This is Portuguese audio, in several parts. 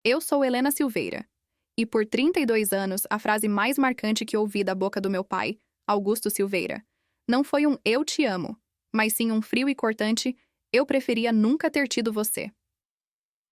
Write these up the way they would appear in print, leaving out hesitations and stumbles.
Eu sou Helena Silveira. E por 32 anos, a frase mais marcante que ouvi da boca do meu pai, Augusto Silveira, não foi um "eu te amo", mas sim um frio e cortante "eu preferia nunca ter tido você".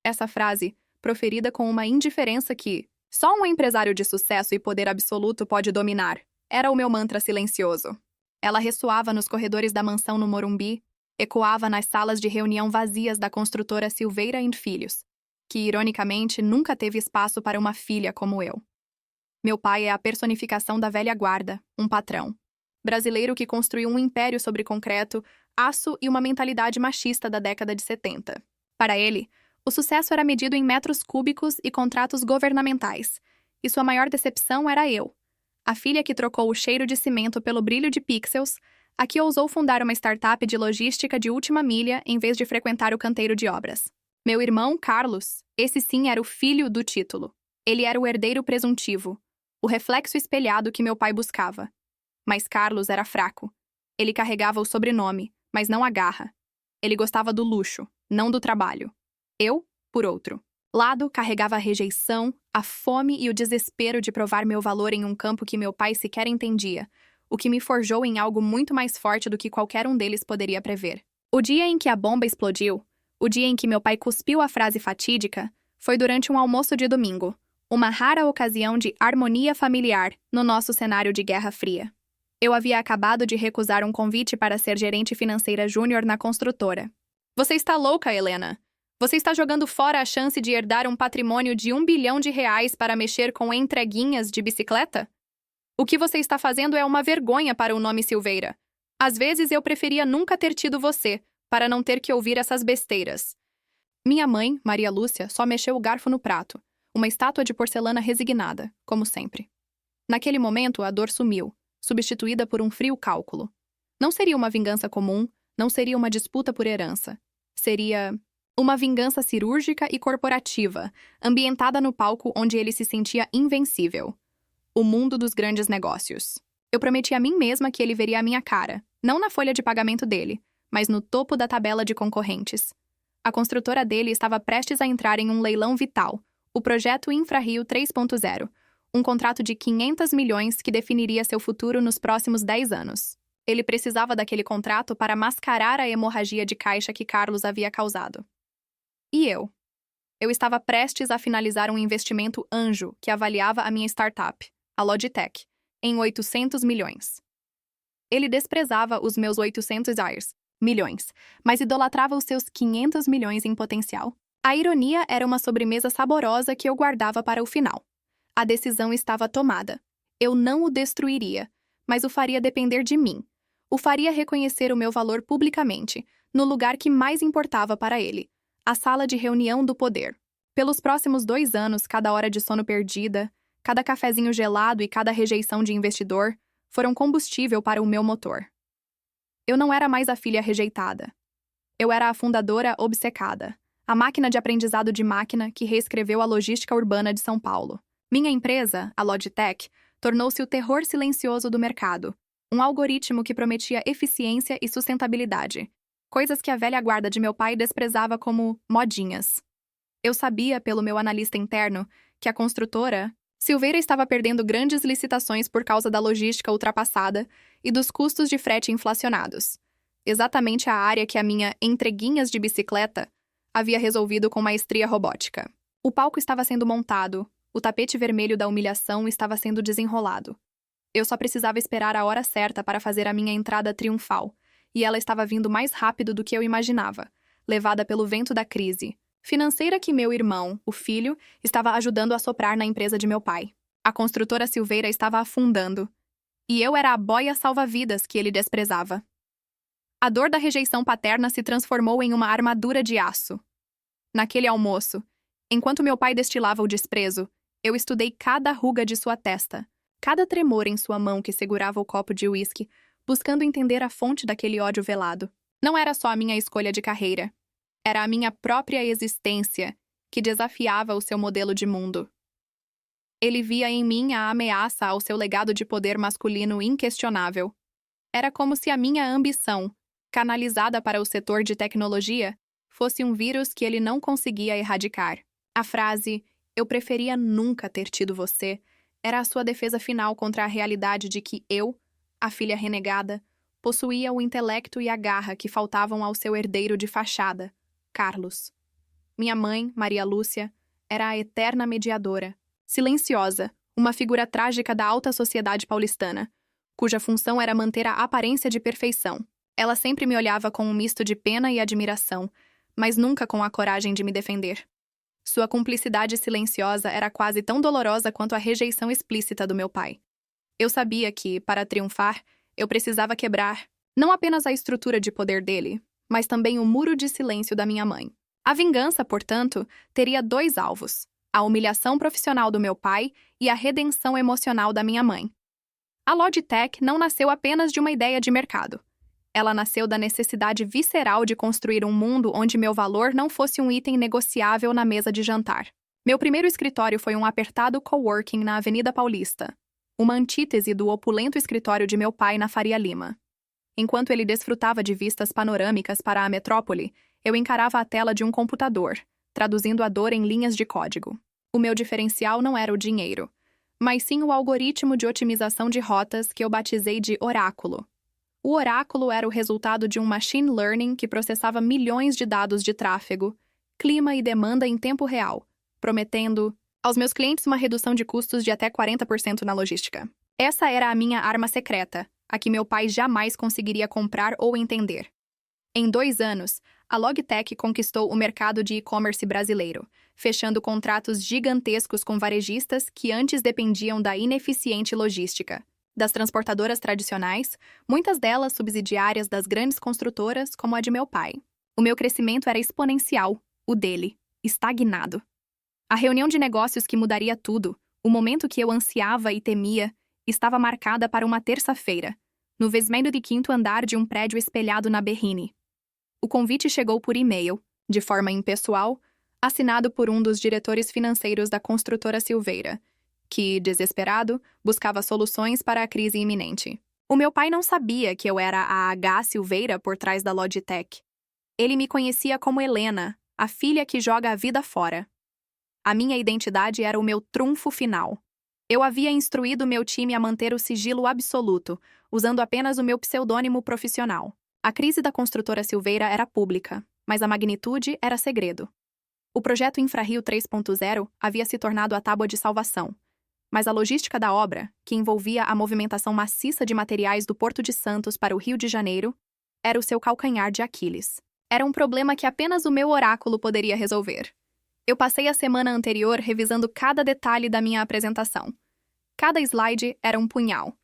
Essa frase, proferida com uma indiferença que só um empresário de sucesso e poder absoluto pode dominar, era o meu mantra silencioso. Ela ressoava nos corredores da mansão no Morumbi, ecoava nas salas de reunião vazias da construtora Silveira e Filhos, que, ironicamente, nunca teve espaço para uma filha como eu. Meu pai é a personificação da velha guarda, um patrão. Brasileiro que construiu um império sobre concreto, aço e uma mentalidade machista da década de 70. Para ele, o sucesso era medido em metros cúbicos e contratos governamentais, e sua maior decepção era eu, a filha que trocou o cheiro de cimento pelo brilho de pixels, a que ousou fundar uma startup de logística de última milha em vez de frequentar o canteiro de obras. Meu irmão, Carlos, esse sim era o filho do título. Ele era o herdeiro presuntivo, o reflexo espelhado que meu pai buscava. Mas Carlos era fraco. Ele carregava o sobrenome, mas não a garra. Ele gostava do luxo, não do trabalho. Eu, por outro lado, carregava a rejeição, a fome e o desespero de provar meu valor em um campo que meu pai sequer entendia, o que me forjou em algo muito mais forte do que qualquer um deles poderia prever. O dia em que a bomba explodiu, o dia em que meu pai cuspiu a frase fatídica, foi durante um almoço de domingo, uma rara ocasião de harmonia familiar no nosso cenário de Guerra Fria. Eu havia acabado de recusar um convite para ser gerente financeira júnior na construtora. Você está louca, Helena? Você está jogando fora a chance de herdar um patrimônio de R$ 1 bilhão para mexer com entreguinhas de bicicleta? O que você está fazendo é uma vergonha para o nome Silveira. Às vezes eu preferia nunca ter tido você, para não ter que ouvir essas besteiras. Minha mãe, Maria Lúcia, só mexeu o garfo no prato, uma estátua de porcelana resignada, como sempre. Naquele momento, a dor sumiu, substituída por um frio cálculo. Não seria uma vingança comum, não seria uma disputa por herança. Seria uma vingança cirúrgica e corporativa, ambientada no palco onde ele se sentia invencível. O mundo dos grandes negócios. Eu prometi a mim mesma que ele veria a minha cara, não na folha de pagamento dele, mas no topo da tabela de concorrentes. A construtora dele estava prestes a entrar em um leilão vital, o projeto InfraRio 3.0, um contrato de 500 milhões que definiria seu futuro nos próximos 10 anos. Ele precisava daquele contrato para mascarar a hemorragia de caixa que Carlos havia causado. E eu? Eu estava prestes a finalizar um investimento anjo que avaliava a minha startup, a Logitech, em 800 milhões. Ele desprezava os meus 800 milhões, mas idolatrava os seus 500 milhões em potencial. A ironia era uma sobremesa saborosa que eu guardava para o final. A decisão estava tomada. Eu não o destruiria, mas o faria depender de mim. O faria reconhecer o meu valor publicamente, no lugar que mais importava para ele, a sala de reunião do poder. Pelos próximos 2 anos, cada hora de sono perdida, cada cafezinho gelado e cada rejeição de investidor foram combustível para o meu motor. Eu não era mais a filha rejeitada. Eu era a fundadora obcecada, a máquina de aprendizado de máquina que reescreveu a logística urbana de São Paulo. Minha empresa, a Logitech, tornou-se o terror silencioso do mercado, um algoritmo que prometia eficiência e sustentabilidade, coisas que a velha guarda de meu pai desprezava como modinhas. Eu sabia, pelo meu analista interno, que a construtora Silveira estava perdendo grandes licitações por causa da logística ultrapassada e dos custos de frete inflacionados. Exatamente a área que a minha entreguinhas de bicicleta havia resolvido com maestria robótica. O palco estava sendo montado, o tapete vermelho da humilhação estava sendo desenrolado. Eu só precisava esperar a hora certa para fazer a minha entrada triunfal, e ela estava vindo mais rápido do que eu imaginava, levada pelo vento da crise financeira que meu irmão, o filho, estava ajudando a soprar na empresa de meu pai. A construtora Silveira estava afundando, e eu era a boia salva-vidas que ele desprezava. A dor da rejeição paterna se transformou em uma armadura de aço. Naquele almoço, enquanto meu pai destilava o desprezo, eu estudei cada ruga de sua testa, cada tremor em sua mão que segurava o copo de uísque, buscando entender a fonte daquele ódio velado. Não era só a minha escolha de carreira. Era a minha própria existência que desafiava o seu modelo de mundo. Ele via em mim a ameaça ao seu legado de poder masculino inquestionável. Era como se a minha ambição, canalizada para o setor de tecnologia, fosse um vírus que ele não conseguia erradicar. A frase Eu preferia nunca ter tido você. Era a sua defesa final contra a realidade de que eu, a filha renegada, possuía o intelecto e a garra que faltavam ao seu herdeiro de fachada, Carlos. Minha mãe, Maria Lúcia, era a eterna mediadora, silenciosa, uma figura trágica da alta sociedade paulistana, cuja função era manter a aparência de perfeição. Ela sempre me olhava com um misto de pena e admiração, mas nunca com a coragem de me defender. Sua cumplicidade silenciosa era quase tão dolorosa quanto a rejeição explícita do meu pai. Eu sabia que, para triunfar, eu precisava quebrar, não apenas a estrutura de poder dele, mas também o muro de silêncio da minha mãe. A vingança, portanto, teria dois alvos: a humilhação profissional do meu pai e a redenção emocional da minha mãe. A Logitech não nasceu apenas de uma ideia de mercado. Ela nasceu da necessidade visceral de construir um mundo onde meu valor não fosse um item negociável na mesa de jantar. Meu primeiro escritório foi um apertado coworking na Avenida Paulista, uma antítese do opulento escritório de meu pai na Faria Lima. Enquanto ele desfrutava de vistas panorâmicas para a metrópole, eu encarava a tela de um computador, traduzindo a dor em linhas de código. O meu diferencial não era o dinheiro, mas sim o algoritmo de otimização de rotas que eu batizei de Oráculo. O Oráculo era o resultado de um machine learning que processava milhões de dados de tráfego, clima e demanda em tempo real, prometendo aos meus clientes uma redução de custos de até 40% na logística. Essa era a minha arma secreta, a que meu pai jamais conseguiria comprar ou entender. Em 2 anos, a Logitech conquistou o mercado de e-commerce brasileiro, fechando contratos gigantescos com varejistas que antes dependiam da ineficiente logística das transportadoras tradicionais, muitas delas subsidiárias das grandes construtoras como a de meu pai. O meu crescimento era exponencial, o dele, estagnado. A reunião de negócios que mudaria tudo, o momento que eu ansiava e temia, estava marcada para uma terça-feira, no vesmento de 5º andar de um prédio espelhado na Berrini. O convite chegou por e-mail, de forma impessoal, assinado por um dos diretores financeiros da construtora Silveira, que, desesperado, buscava soluções para a crise iminente. O meu pai não sabia que eu era a H. Silveira por trás da Logitech. Ele me conhecia como Helena, a filha que joga a vida fora. A minha identidade era o meu trunfo final. Eu havia instruído meu time a manter o sigilo absoluto, usando apenas o meu pseudônimo profissional. A crise da construtora Silveira era pública, mas a magnitude era segredo. O projeto Infrario 3.0 havia se tornado a tábua de salvação, mas a logística da obra, que envolvia a movimentação maciça de materiais do Porto de Santos para o Rio de Janeiro, era o seu calcanhar de Aquiles. Era um problema que apenas o meu oráculo poderia resolver. Eu passei a semana anterior revisando cada detalhe da minha apresentação. Cada slide era um punhal.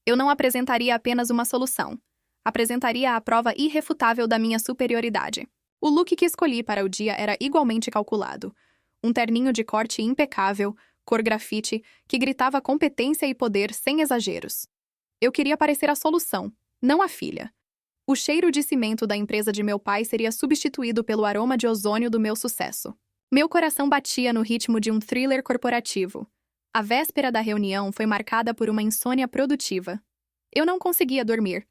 Eu não apresentaria apenas uma solução. Apresentaria a prova irrefutável da minha superioridade. O look que escolhi para o dia era igualmente calculado. Um terninho de corte impecável, cor grafite, que gritava competência e poder sem exageros. Eu queria parecer a solução, não a filha. O cheiro de cimento da empresa de meu pai seria substituído pelo aroma de ozônio do meu sucesso. Meu coração batia no ritmo de um thriller corporativo. A véspera da reunião foi marcada por uma insônia produtiva. Eu não conseguia dormir.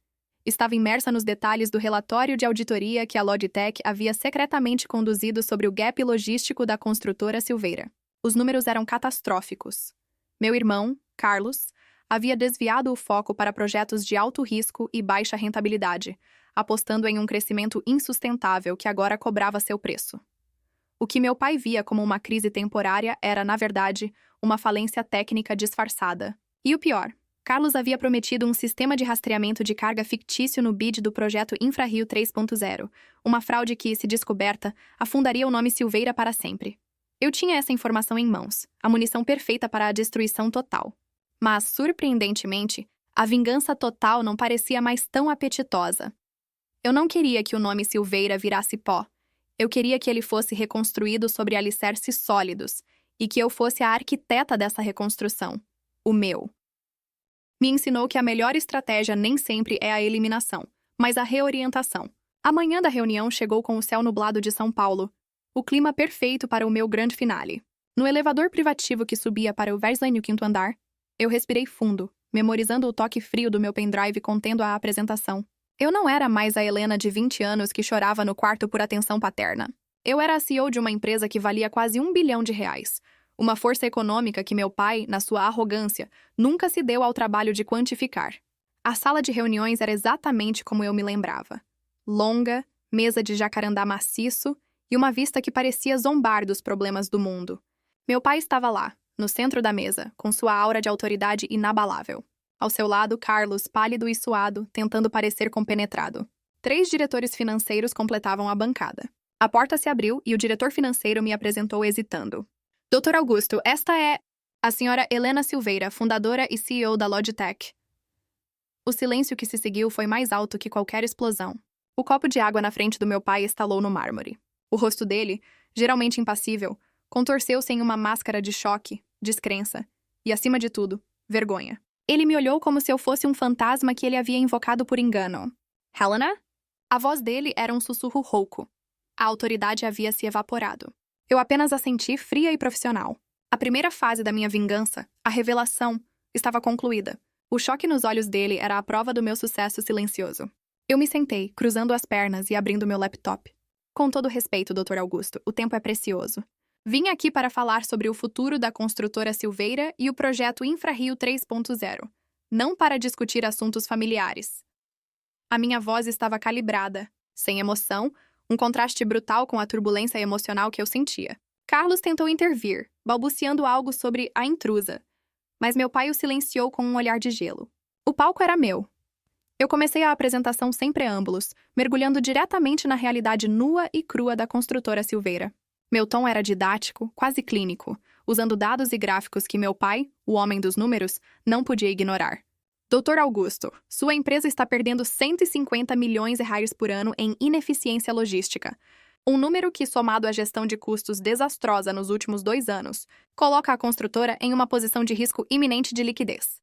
Estava imersa nos detalhes do relatório de auditoria que a Logitech havia secretamente conduzido sobre o gap logístico da construtora Silveira. Os números eram catastróficos. Meu irmão, Carlos, havia desviado o foco para projetos de alto risco e baixa rentabilidade, apostando em um crescimento insustentável que agora cobrava seu preço. O que meu pai via como uma crise temporária era, na verdade, uma falência técnica disfarçada. E o pior, Carlos havia prometido um sistema de rastreamento de carga fictício no bid do projeto Infrario 3.0, uma fraude que, se descoberta, afundaria o nome Silveira para sempre. Eu tinha essa informação em mãos, a munição perfeita para a destruição total. Mas, surpreendentemente, a vingança total não parecia mais tão apetitosa. Eu não queria que o nome Silveira virasse pó. Eu queria que ele fosse reconstruído sobre alicerces sólidos e que eu fosse a arquiteta dessa reconstrução, o meu. Me ensinou que a melhor estratégia nem sempre é a eliminação, mas a reorientação. A manhã da reunião chegou com o céu nublado de São Paulo, o clima perfeito para o meu grande finale. No elevador privativo que subia para o Verslane 5º andar, eu respirei fundo, memorizando o toque frio do meu pendrive contendo a apresentação. Eu não era mais a Helena de 20 anos que chorava no quarto por atenção paterna. Eu era a CEO de uma empresa que valia quase R$1 bilhão, Uma força econômica que meu pai, na sua arrogância, nunca se deu ao trabalho de quantificar. A sala de reuniões era exatamente como eu me lembrava. Longa, mesa de jacarandá maciço e uma vista que parecia zombar dos problemas do mundo. Meu pai estava lá, no centro da mesa, com sua aura de autoridade inabalável. Ao seu lado, Carlos, pálido e suado, tentando parecer compenetrado. 3 diretores financeiros completavam a bancada. A porta se abriu e o diretor financeiro me apresentou hesitando. Dr. Augusto, esta é a senhora Helena Silveira, fundadora e CEO da Logitech. O silêncio que se seguiu foi mais alto que qualquer explosão. O copo de água na frente do meu pai estalou no mármore. O rosto dele, geralmente impassível, contorceu-se em uma máscara de choque, descrença e, acima de tudo, vergonha. Ele me olhou como se eu fosse um fantasma que ele havia invocado por engano. Helena? A voz dele era um sussurro rouco. A autoridade havia se evaporado. Eu apenas assenti fria e profissional. A primeira fase da minha vingança, a revelação, estava concluída. O choque nos olhos dele era a prova do meu sucesso silencioso. Eu me sentei, cruzando as pernas e abrindo meu laptop. Com todo respeito, Dr. Augusto, o tempo é precioso. Vim aqui para falar sobre o futuro da construtora Silveira e o projeto InfraRio 3.0, não para discutir assuntos familiares. A minha voz estava calibrada, sem emoção, um contraste brutal com a turbulência emocional que eu sentia. Carlos tentou intervir, balbuciando algo sobre a intrusa, mas meu pai o silenciou com um olhar de gelo. O palco era meu. Eu comecei a apresentação sem preâmbulos, mergulhando diretamente na realidade nua e crua da construtora Silveira. Meu tom era didático, quase clínico, usando dados e gráficos que meu pai, o homem dos números, não podia ignorar. Dr. Augusto, sua empresa está perdendo 150 milhões de reais por ano em ineficiência logística. Um número que, somado à gestão de custos desastrosa nos últimos 2 anos, coloca a construtora em uma posição de risco iminente de liquidez.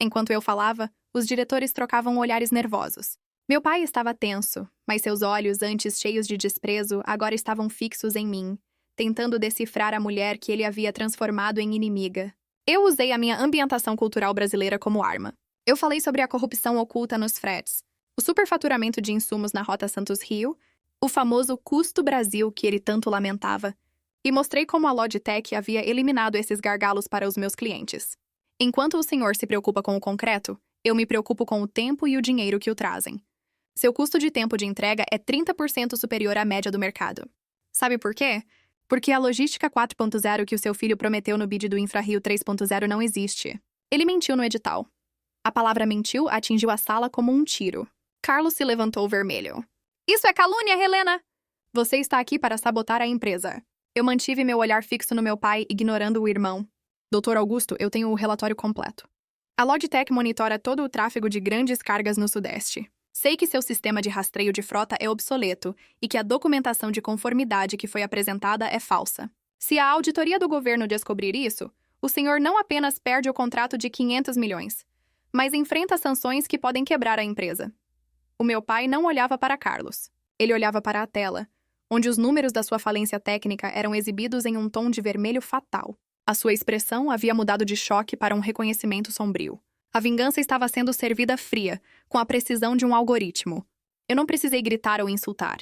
Enquanto eu falava, os diretores trocavam olhares nervosos. Meu pai estava tenso, mas seus olhos, antes cheios de desprezo, agora estavam fixos em mim, tentando decifrar a mulher que ele havia transformado em inimiga. Eu usei a minha ambientação cultural brasileira como arma. Eu falei sobre a corrupção oculta nos fretes, o superfaturamento de insumos na Rota Santos-Rio, o famoso custo Brasil que ele tanto lamentava, e mostrei como a Logitech havia eliminado esses gargalos para os meus clientes. Enquanto o senhor se preocupa com o concreto, eu me preocupo com o tempo e o dinheiro que o trazem. Seu custo de tempo de entrega é 30% superior à média do mercado. Sabe por quê? Porque a logística 4.0 que o seu filho prometeu no bid do InfraRio 3.0 não existe. Ele mentiu no edital. A palavra mentiu atingiu a sala como um tiro. Carlos se levantou vermelho. Isso é calúnia, Helena! Você está aqui para sabotar a empresa. Eu mantive meu olhar fixo no meu pai, ignorando o irmão. Dr. Augusto, eu tenho o relatório completo. A Logitech monitora todo o tráfego de grandes cargas no Sudeste. Sei que seu sistema de rastreio de frota é obsoleto e que a documentação de conformidade que foi apresentada é falsa. Se a auditoria do governo descobrir isso, o senhor não apenas perde o contrato de 500 milhões, mas enfrenta sanções que podem quebrar a empresa. O meu pai não olhava para Carlos. Ele olhava para a tela, onde os números da sua falência técnica eram exibidos em um tom de vermelho fatal. A sua expressão havia mudado de choque para um reconhecimento sombrio. A vingança estava sendo servida fria, com a precisão de um algoritmo. Eu não precisei gritar ou insultar.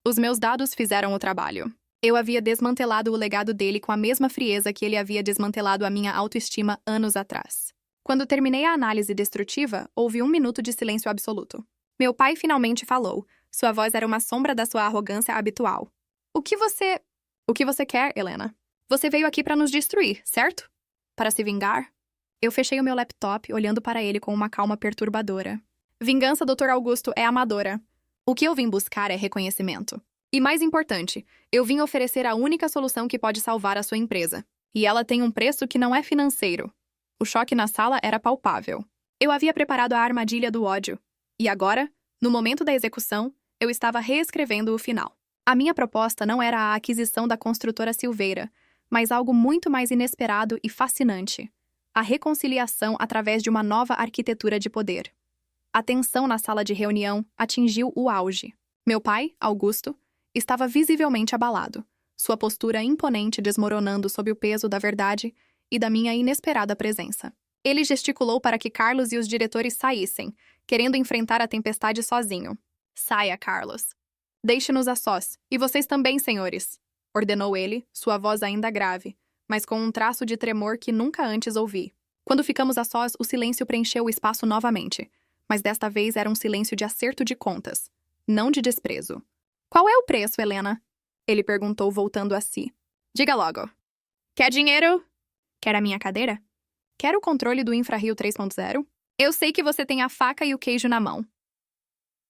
Os meus dados fizeram o trabalho. Eu havia desmantelado o legado dele com a mesma frieza que ele havia desmantelado a minha autoestima anos atrás. Quando terminei a análise destrutiva, houve 1 minuto de silêncio absoluto. Meu pai finalmente falou. Sua voz era uma sombra da sua arrogância habitual. O que você quer, Helena? Você veio aqui para nos destruir, certo? Para se vingar? Eu fechei o meu laptop, olhando para ele com uma calma perturbadora. Vingança, Dr. Augusto, é amadora. O que eu vim buscar é reconhecimento. E mais importante, eu vim oferecer a única solução que pode salvar a sua empresa. E ela tem um preço que não é financeiro. O choque na sala era palpável. Eu havia preparado a armadilha do ódio. E agora, no momento da execução, eu estava reescrevendo o final. A minha proposta não era a aquisição da construtora Silveira, mas algo muito mais inesperado e fascinante. A reconciliação através de uma nova arquitetura de poder. A tensão na sala de reunião atingiu o auge. Meu pai, Augusto, estava visivelmente abalado, sua postura imponente desmoronando sob o peso da verdade e da minha inesperada presença. Ele gesticulou para que Carlos e os diretores saíssem, querendo enfrentar a tempestade sozinho. Saia, Carlos. Deixe-nos a sós, e vocês também, senhores, ordenou ele, sua voz ainda grave, mas com um traço de tremor que nunca antes ouvi. Quando ficamos a sós, o silêncio preencheu o espaço novamente, mas desta vez era um silêncio de acerto de contas, não de desprezo. Qual é o preço, Helena? Ele perguntou, voltando a si. Diga logo. Quer dinheiro? Quer a minha cadeira? Quer o controle do InfraRio 3.0? Eu sei que você tem a faca e o queijo na mão.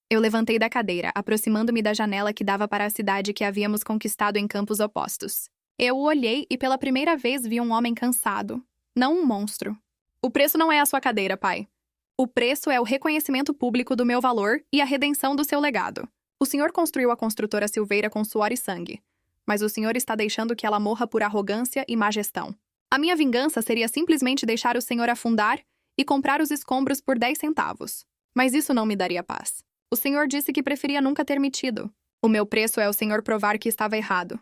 Eu levantei da cadeira, aproximando-me da janela que dava para a cidade que havíamos conquistado em campos opostos. Eu o olhei e pela primeira vez vi um homem cansado, não um monstro. O preço não é a sua cadeira, pai. O preço é o reconhecimento público do meu valor e a redenção do seu legado. O senhor construiu a construtora Silveira com suor e sangue, mas o senhor está deixando que ela morra por arrogância e má gestão. A minha vingança seria simplesmente deixar o senhor afundar e comprar os escombros por 10 centavos. Mas isso não me daria paz. O senhor disse que preferia nunca ter metido. O meu preço é o senhor provar que estava errado.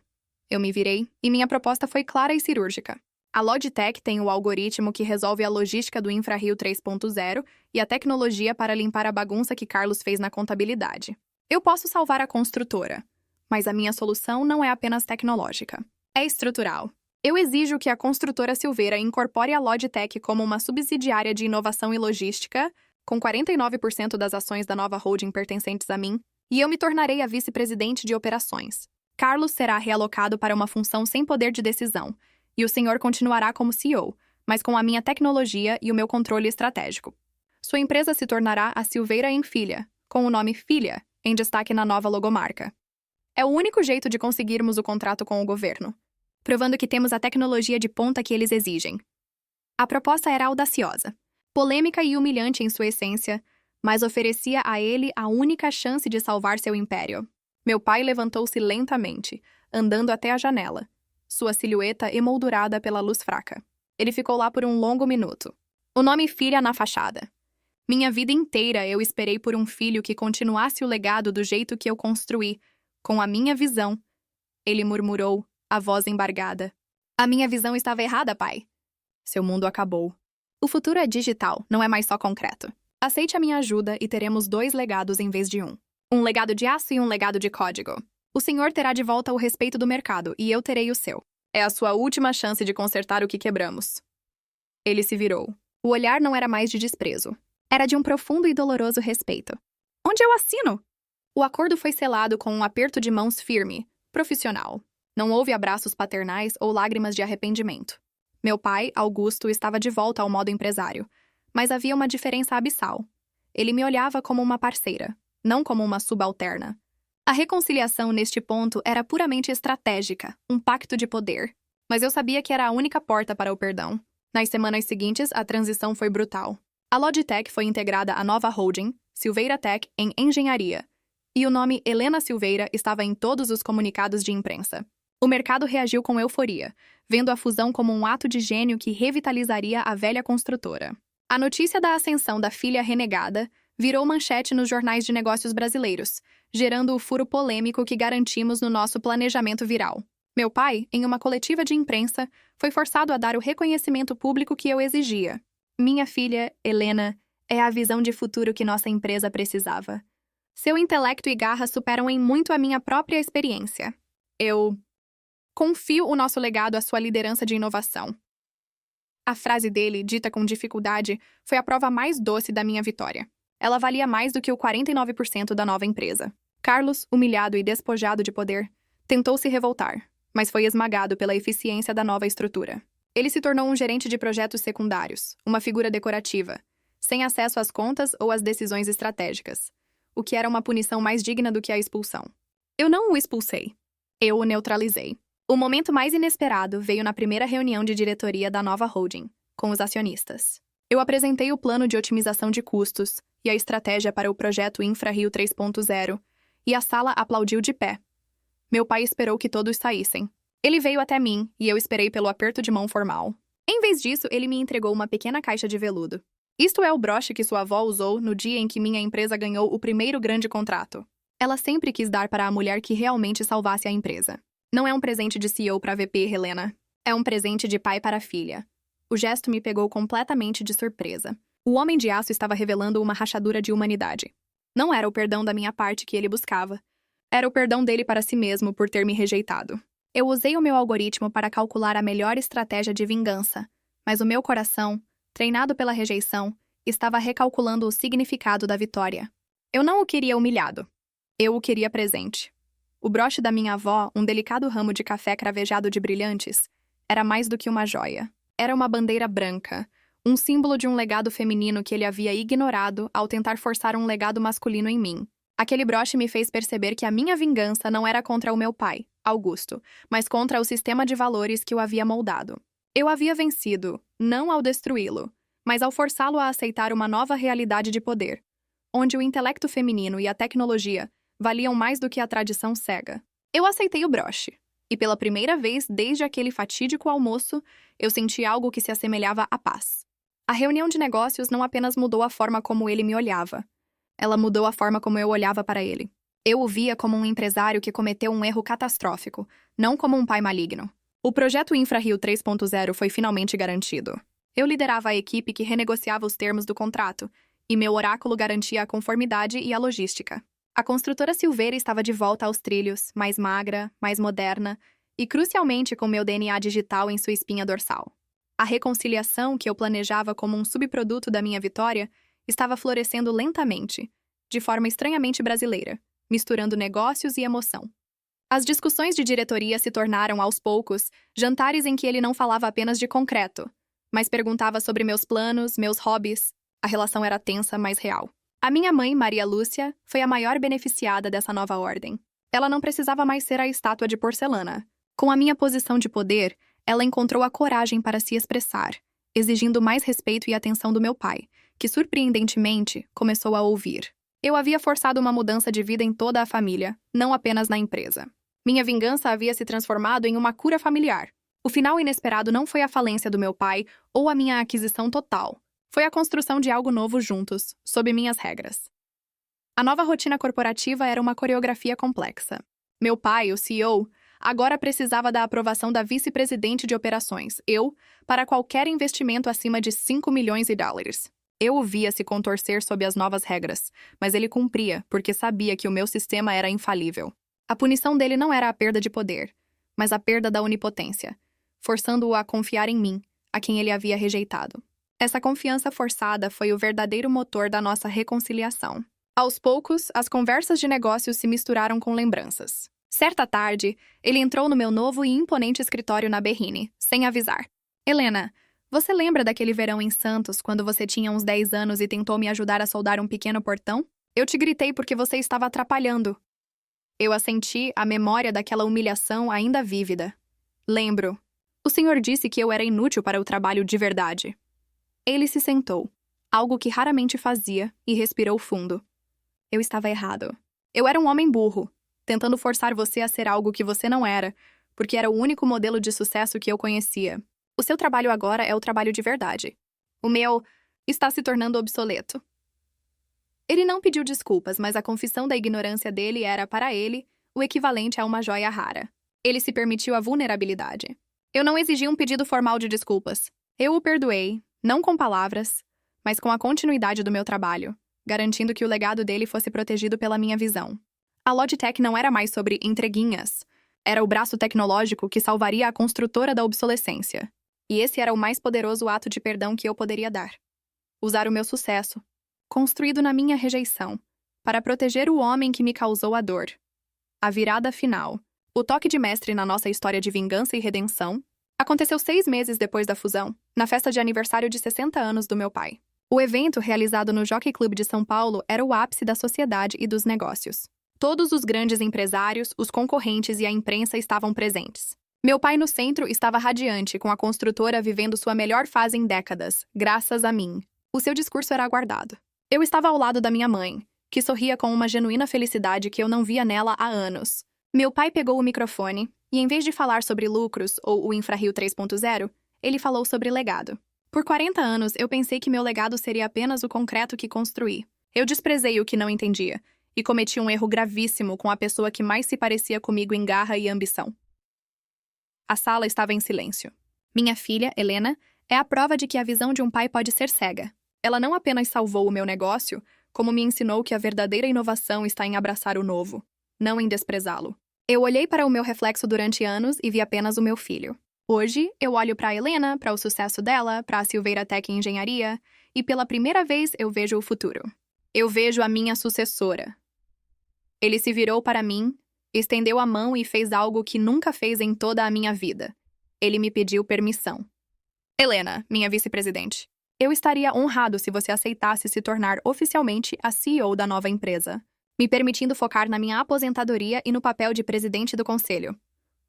Eu me virei, e minha proposta foi clara e cirúrgica. A Logitech tem o algoritmo que resolve a logística do InfraRio 3.0 e a tecnologia para limpar a bagunça que Carlos fez na contabilidade. Eu posso salvar a construtora, mas a minha solução não é apenas tecnológica. É estrutural. Eu exijo que a construtora Silveira incorpore a Logitech como uma subsidiária de inovação e logística, com 49% das ações da nova holding pertencentes a mim, e eu me tornarei a vice-presidente de operações. Carlos será realocado para uma função sem poder de decisão, e o senhor continuará como CEO, mas com a minha tecnologia e o meu controle estratégico. Sua empresa se tornará a Silveira & Filha, com o nome Filha, em destaque na nova logomarca. É o único jeito de conseguirmos o contrato com o governo, provando que temos a tecnologia de ponta que eles exigem. A proposta era audaciosa, polêmica e humilhante em sua essência, mas oferecia a ele a única chance de salvar seu império. Meu pai levantou-se lentamente, andando até a janela, sua silhueta emoldurada pela luz fraca. Ele ficou lá por um longo minuto. O nome Filha na fachada. Minha vida inteira eu esperei por um filho que continuasse o legado do jeito que eu construí, com a minha visão. Ele murmurou, a voz embargada. A minha visão estava errada, pai. Seu mundo acabou. O futuro é digital, não é mais só concreto. Aceite a minha ajuda e teremos 2 legados em vez de um. Um legado de aço e um legado de código. O senhor terá de volta o respeito do mercado e eu terei o seu. É a sua última chance de consertar o que quebramos. Ele se virou. O olhar não era mais de desprezo. Era de um profundo e doloroso respeito. Onde eu assino? O acordo foi selado com um aperto de mãos firme, profissional. Não houve abraços paternais ou lágrimas de arrependimento. Meu pai, Augusto, estava de volta ao modo empresário, mas havia uma diferença abissal. Ele me olhava como uma parceira, não como uma subalterna. A reconciliação neste ponto era puramente estratégica, um pacto de poder. Mas eu sabia que era a única porta para o perdão. Nas semanas seguintes, a transição foi brutal. A Logitech foi integrada à nova holding, Silveira Tech, em engenharia, e o nome Helena Silveira estava em todos os comunicados de imprensa. O mercado reagiu com euforia, vendo a fusão como um ato de gênio que revitalizaria a velha construtora. A notícia da ascensão da filha renegada virou manchete nos jornais de negócios brasileiros, gerando o furo polêmico que garantimos no nosso planejamento viral. Meu pai, em uma coletiva de imprensa, foi forçado a dar o reconhecimento público que eu exigia. Minha filha, Helena, é a visão de futuro que nossa empresa precisava. Seu intelecto e garra superam em muito a minha própria experiência. Eu confio o nosso legado à sua liderança de inovação. A frase dele, dita com dificuldade, foi a prova mais doce da minha vitória. Ela valia mais do que o 49% da nova empresa. Carlos, humilhado e despojado de poder, tentou se revoltar, mas foi esmagado pela eficiência da nova estrutura. Ele se tornou um gerente de projetos secundários, uma figura decorativa, sem acesso às contas ou às decisões estratégicas, o que era uma punição mais digna do que a expulsão. Eu não o expulsei. Eu o neutralizei. O momento mais inesperado veio na primeira reunião de diretoria da nova holding, com os acionistas. Eu apresentei o plano de otimização de custos e a estratégia para o projeto InfraRio 3.0, e a sala aplaudiu de pé. Meu pai esperou que todos saíssem. Ele veio até mim e eu esperei pelo aperto de mão formal. Em vez disso, ele me entregou uma pequena caixa de veludo. Isto é o broche que sua avó usou no dia em que minha empresa ganhou o primeiro grande contrato. Ela sempre quis dar para a mulher que realmente salvasse a empresa. Não é um presente de CEO para VP, Helena. É um presente de pai para filha. O gesto me pegou completamente de surpresa. O homem de aço estava revelando uma rachadura de humanidade. Não era o perdão da minha parte que ele buscava. Era o perdão dele para si mesmo por ter me rejeitado. Eu usei o meu algoritmo para calcular a melhor estratégia de vingança, mas o meu coração, treinado pela rejeição, estava recalculando o significado da vitória. Eu não o queria humilhado. Eu o queria presente. O broche da minha avó, um delicado ramo de café cravejado de brilhantes, era mais do que uma joia. Era uma bandeira branca, um símbolo de um legado feminino que ele havia ignorado ao tentar forçar um legado masculino em mim. Aquele broche me fez perceber que a minha vingança não era contra o meu pai, Augusto, mas contra o sistema de valores que o havia moldado. Eu havia vencido, não ao destruí-lo, mas ao forçá-lo a aceitar uma nova realidade de poder, onde o intelecto feminino e a tecnologia valiam mais do que a tradição cega. Eu aceitei o broche, e pela primeira vez desde aquele fatídico almoço, eu senti algo que se assemelhava à paz. A reunião de negócios não apenas mudou a forma como ele me olhava, ela mudou a forma como eu olhava para ele. Eu o via como um empresário que cometeu um erro catastrófico, não como um pai maligno. O projeto InfraRio 3.0 foi finalmente garantido. Eu liderava a equipe que renegociava os termos do contrato, e meu oráculo garantia a conformidade e a logística. A construtora Silveira estava de volta aos trilhos, mais magra, mais moderna, e crucialmente com meu DNA digital em sua espinha dorsal. A reconciliação que eu planejava como um subproduto da minha vitória estava florescendo lentamente, de forma estranhamente brasileira, misturando negócios e emoção. As discussões de diretoria se tornaram, aos poucos, jantares em que ele não falava apenas de concreto, mas perguntava sobre meus planos, meus hobbies. A relação era tensa, mas real. A minha mãe, Maria Lúcia, foi a maior beneficiada dessa nova ordem. Ela não precisava mais ser a estátua de porcelana. Com a minha posição de poder, ela encontrou a coragem para se expressar, exigindo mais respeito e atenção do meu pai, que, surpreendentemente, começou a ouvir. Eu havia forçado uma mudança de vida em toda a família, não apenas na empresa. Minha vingança havia se transformado em uma cura familiar. O final inesperado não foi a falência do meu pai ou a minha aquisição total. Foi a construção de algo novo juntos, sob minhas regras. A nova rotina corporativa era uma coreografia complexa. Meu pai, o CEO, agora precisava da aprovação da vice-presidente de operações, eu, para qualquer investimento acima de 5 milhões de dólares. Eu o via se contorcer sob as novas regras, mas ele cumpria, porque sabia que o meu sistema era infalível. A punição dele não era a perda de poder, mas a perda da onipotência, forçando-o a confiar em mim, a quem ele havia rejeitado. Essa confiança forçada foi o verdadeiro motor da nossa reconciliação. Aos poucos, as conversas de negócios se misturaram com lembranças. Certa tarde, ele entrou no meu novo e imponente escritório na Berrine, sem avisar. Helena, você lembra daquele verão em Santos, quando você tinha uns 10 anos e tentou me ajudar a soldar um pequeno portão? Eu te gritei porque você estava atrapalhando. Eu assenti, a memória daquela humilhação ainda vívida. Lembro. O senhor disse que eu era inútil para o trabalho de verdade. Ele se sentou, algo que raramente fazia, e respirou fundo. Eu estava errado. Eu era um homem burro, tentando forçar você a ser algo que você não era, porque era o único modelo de sucesso que eu conhecia. O seu trabalho agora é o trabalho de verdade. O meu está se tornando obsoleto. Ele não pediu desculpas, mas a confissão da ignorância dele era, para ele, o equivalente a uma joia rara. Ele se permitiu a vulnerabilidade. Eu não exigi um pedido formal de desculpas. Eu o perdoei, não com palavras, mas com a continuidade do meu trabalho, garantindo que o legado dele fosse protegido pela minha visão. A Logitech não era mais sobre entreguinhas. Era o braço tecnológico que salvaria a construtora da obsolescência. E esse era o mais poderoso ato de perdão que eu poderia dar. Usar o meu sucesso, construído na minha rejeição, para proteger o homem que me causou a dor. A virada final, o toque de mestre na nossa história de vingança e redenção, aconteceu 6 meses depois da fusão, na festa de aniversário de 60 anos do meu pai. O evento, realizado no Jockey Club de São Paulo, era o ápice da sociedade e dos negócios. Todos os grandes empresários, os concorrentes e a imprensa estavam presentes. Meu pai no centro estava radiante, com a construtora vivendo sua melhor fase em décadas, graças a mim. O seu discurso era aguardado. Eu estava ao lado da minha mãe, que sorria com uma genuína felicidade que eu não via nela há anos. Meu pai pegou o microfone e, em vez de falar sobre lucros ou o InfraRio 3.0, ele falou sobre legado. Por 40 anos, eu pensei que meu legado seria apenas o concreto que construí. Eu desprezei o que não entendia e cometi um erro gravíssimo com a pessoa que mais se parecia comigo em garra e ambição. A sala estava em silêncio. Minha filha, Helena, é a prova de que a visão de um pai pode ser cega. Ela não apenas salvou o meu negócio, como me ensinou que a verdadeira inovação está em abraçar o novo, não em desprezá-lo. Eu olhei para o meu reflexo durante anos e vi apenas o meu filho. Hoje, eu olho para a Helena, para o sucesso dela, para a Silveira Tech Engenharia, e pela primeira vez eu vejo o futuro. Eu vejo a minha sucessora. Ele se virou para mim, estendeu a mão e fez algo que nunca fez em toda a minha vida. Ele me pediu permissão. Helena, minha vice-presidente, eu estaria honrado se você aceitasse se tornar oficialmente a CEO da nova empresa, me permitindo focar na minha aposentadoria e no papel de presidente do conselho.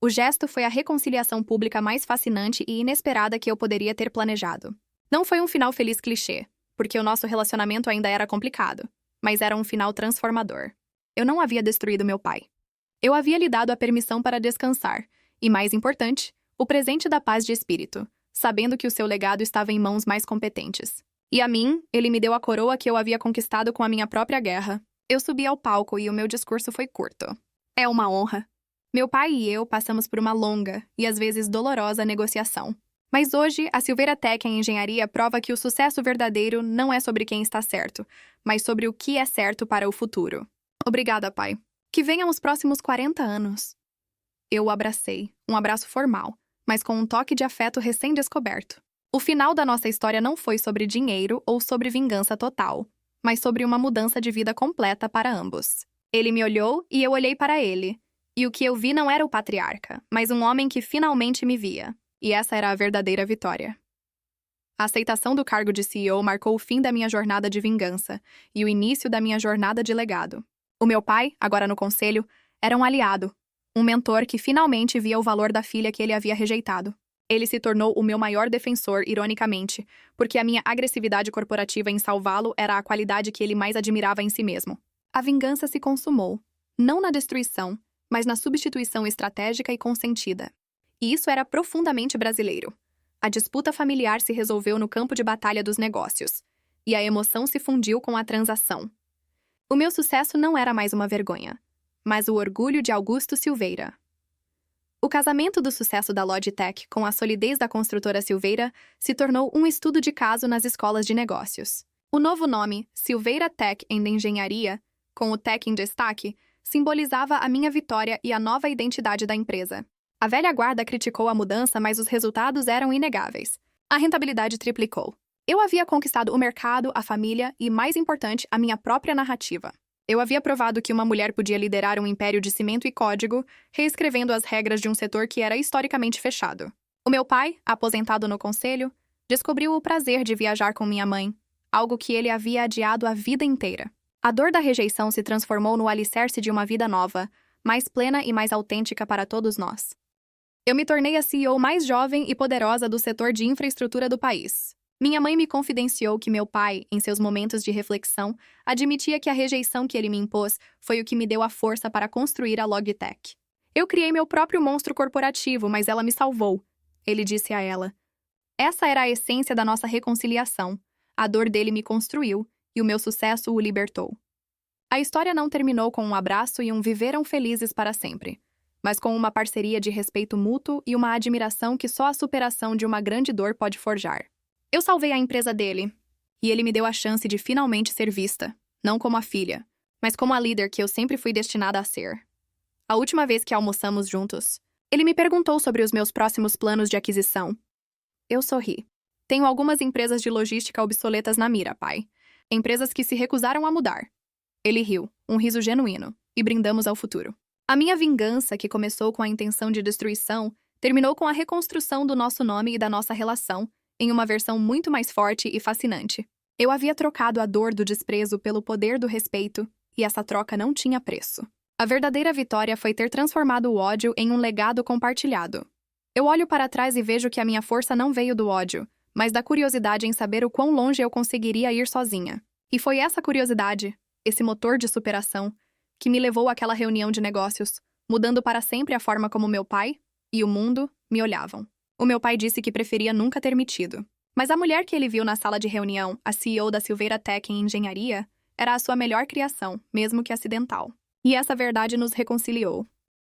O gesto foi a reconciliação pública mais fascinante e inesperada que eu poderia ter planejado. Não foi um final feliz clichê, porque o nosso relacionamento ainda era complicado, mas era um final transformador. Eu não havia destruído meu pai. Eu havia lhe dado a permissão para descansar, e mais importante, o presente da paz de espírito, sabendo que o seu legado estava em mãos mais competentes. E a mim, ele me deu a coroa que eu havia conquistado com a minha própria guerra. Eu subi ao palco e o meu discurso foi curto. É uma honra. Meu pai e eu passamos por uma longa e às vezes dolorosa negociação. Mas hoje, a Silveira Tech em Engenharia prova que o sucesso verdadeiro não é sobre quem está certo, mas sobre o que é certo para o futuro. Obrigada, pai. Que venham os próximos 40 anos. Eu o abracei, um abraço formal, mas com um toque de afeto recém-descoberto. O final da nossa história não foi sobre dinheiro ou sobre vingança total, mas sobre uma mudança de vida completa para ambos. Ele me olhou e eu olhei para ele. E o que eu vi não era o patriarca, mas um homem que finalmente me via. E essa era a verdadeira vitória. A aceitação do cargo de CEO marcou o fim da minha jornada de vingança e o início da minha jornada de legado. O meu pai, agora no conselho, era um aliado, um mentor que finalmente via o valor da filha que ele havia rejeitado. Ele se tornou o meu maior defensor, ironicamente, porque a minha agressividade corporativa em salvá-lo era a qualidade que ele mais admirava em si mesmo. A vingança se consumou, não na destruição, mas na substituição estratégica e consentida. E isso era profundamente brasileiro. A disputa familiar se resolveu no campo de batalha dos negócios, e a emoção se fundiu com a transação. O meu sucesso não era mais uma vergonha, mas o orgulho de Augusto Silveira. O casamento do sucesso da Logitech com a solidez da construtora Silveira se tornou um estudo de caso nas escolas de negócios. O novo nome, Silveira Tech Engenharia, com o Tech em destaque, simbolizava a minha vitória e a nova identidade da empresa. A velha guarda criticou a mudança, mas os resultados eram inegáveis. A rentabilidade triplicou. Eu havia conquistado o mercado, a família e, mais importante, a minha própria narrativa. Eu havia provado que uma mulher podia liderar um império de cimento e código, reescrevendo as regras de um setor que era historicamente fechado. O meu pai, aposentado no conselho, descobriu o prazer de viajar com minha mãe, algo que ele havia adiado a vida inteira. A dor da rejeição se transformou no alicerce de uma vida nova, mais plena e mais autêntica para todos nós. Eu me tornei a CEO mais jovem e poderosa do setor de infraestrutura do país. Minha mãe me confidenciou que meu pai, em seus momentos de reflexão, admitia que a rejeição que ele me impôs foi o que me deu a força para construir a Logitech. Eu criei meu próprio monstro corporativo, mas ela me salvou, ele disse a ela. Essa era a essência da nossa reconciliação. A dor dele me construiu, e o meu sucesso o libertou. A história não terminou com um abraço e um viveram felizes para sempre, mas com uma parceria de respeito mútuo e uma admiração que só a superação de uma grande dor pode forjar. Eu salvei a empresa dele, e ele me deu a chance de finalmente ser vista, não como a filha, mas como a líder que eu sempre fui destinada a ser. A última vez que almoçamos juntos, ele me perguntou sobre os meus próximos planos de aquisição. Eu sorri. Tenho algumas empresas de logística obsoletas na mira, pai. Empresas que se recusaram a mudar. Ele riu, um riso genuíno, e brindamos ao futuro. A minha vingança, que começou com a intenção de destruição, terminou com a reconstrução do nosso nome e da nossa relação, em uma versão muito mais forte e fascinante. Eu havia trocado a dor do desprezo pelo poder do respeito, e essa troca não tinha preço. A verdadeira vitória foi ter transformado o ódio em um legado compartilhado. Eu olho para trás e vejo que a minha força não veio do ódio, mas da curiosidade em saber o quão longe eu conseguiria ir sozinha. E foi essa curiosidade, esse motor de superação, que me levou àquela reunião de negócios, mudando para sempre a forma como meu pai e o mundo me olhavam. O meu pai disse que preferia nunca ter me tido. Mas a mulher que ele viu na sala de reunião, a CEO da Silveira Tech em Engenharia, era a sua melhor criação, mesmo que acidental. E essa verdade nos reconciliou.